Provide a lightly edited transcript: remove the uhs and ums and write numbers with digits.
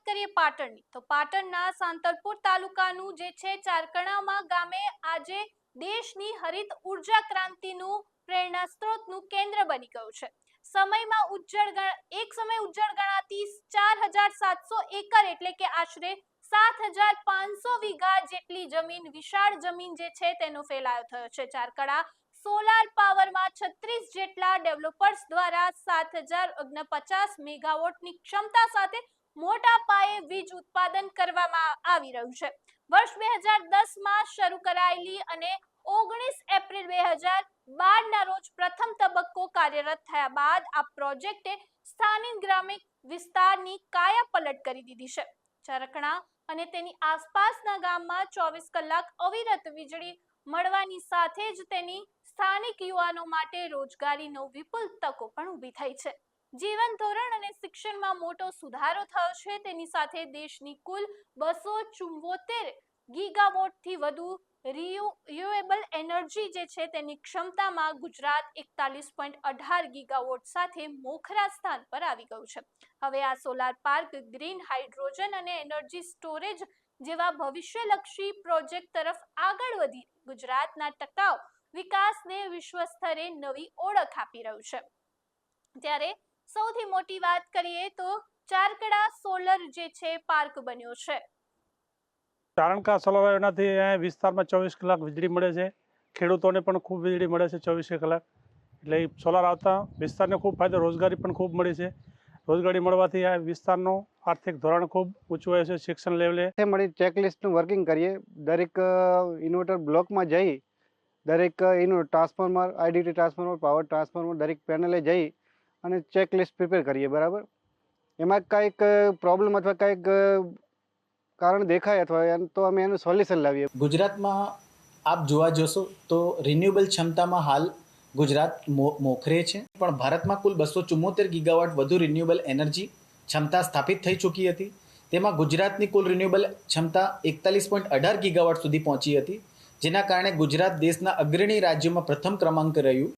કરીએ પાટણની, તો પાટણના સાંતલપુર તાલુકાનું જે છે ચારકણામાં ગામે આજે દેશની હરિત ઉર્જા ક્રાંતિનું પ્રેરણા સ્ત્રોતનું કેન્દ્ર બની ગયું છે. એક સમય ઉજ્જળ ગણાતી 4700 એકર એટલે કે આશરે 7500 વીઘા જેટલી જમીન, વિશાળ જમીન જે છે તેનો ફેલાયો થયો છે. ચારકણા સોલાર પાવરમાં 36 જેટલા ડેવલપર્સ દ્વારા 7049 મેગાવોટની ક્ષમતા સાથે મોટા પાયે વીજ ઉત્પાદન કરવામાં આવી રહ્યું છે. વર્ષ 2010માં શરૂ કરાયેલી અને 19 એપ્રિલ 2012ના રોજ પ્રથમ તબક્કો કાર્યરત થયા બાદ આ પ્રોજેક્ટે સ્થાનિક ગ્રામીણ વિસ્તારની કાયાપલટ કરી દીધી છે. ચારકણા અને તેની આસપાસના ગામમાં 24 કલાક અવિરત વીજળી મળવાની સાથે જ તેની સ્થાનિક યુવાનો માટે રોજગારીનો વિપુલ તકો પણ ઊભી થઈ છે. જીવન ધોરણ અને શિક્ષણમાં મોટો સુધારો થયો છે. તેની સાથે દેશની કુલ 274 ગીગાવોટથી વધુ રિન્યુએબલ એનર્જી જે છે તેની ક્ષમતામાં ગુજરાત 41.18 ગીગાવોટ સાથે મોખરા સ્થાન પર આવી ગયું છે. હવે આ સોલાર પાર્ક ગ્રીન હાઇડ્રોજન અને એનર્જી સ્ટોરેજ જેવા ભવિષ્યલક્ષી પ્રોજેક્ટ તરફ આગળ વધી ગુજરાતના ટકાઉ વિકાસને વિશ્વ સ્તરે નવી ઓળખ આપી રહ્યું છે. ત્યારે સૌથી મોટી વાત કરીએ તો ચારકણા સોલર જે છે પાર્ક બન્યો છે. ચારણકા સોલર એનાથી વિસ્તારમાં 24 કલાક વીજળી મળે છે. ખેડૂતોને પણ ખૂબ વીજળી મળે છે 24 કલાક. એટલે એ સોલાર આવતા વિસ્તારને ખૂબ ફાયદો, રોજગારી પણ ખૂબ મળી છે. રોજગારી મળવાથી આ વિસ્તારનું આર્થિક ધોરણ ખૂબ ઊંચું હોય છે. શિક્ષણ લેવલે મળી ચેકલિસ્ટનું વર્કિંગ કરીએ. દરેક ઇન્વર્ટર બ્લોકમાં જઈ દરેક ટ્રાન્સફોર્મર, આઈડીટી ટ્રાન્સફોર્મર, પાવર ટ્રાન્સફોર્મર દરેક પેનલે જઈ અને ચેકલિસ્ટ પ્રિપેર કરીએ. બરાબર, એમાં કંઈક પ્રોબ્લેમ અથવા કંઈક કારણ દેખાય અથવા તો અમે એનું સોલ્યુશન લાવીએ. ગુજરાતમાં આપ જોવા જશો તો રિન્યુએબલ ક્ષમતામાં હાલ ગુજરાત મોખરે છે, પણ ભારતમાં કુલ 274 ગીગાવોટ વધુ રિન્યુએબલ એનર્જી ક્ષમતા સ્થાપિત થઈ ચૂકી હતી. તેમાં ગુજરાતની કુલ રિન્યુએબલ ક્ષમતા 41.18 ગીગાવોટ સુધી પહોંચી હતી, જેના કારણે ગુજરાત દેશના અગ્રણી રાજ્યોમાં પ્રથમ ક્રમાંકે રહ્યું.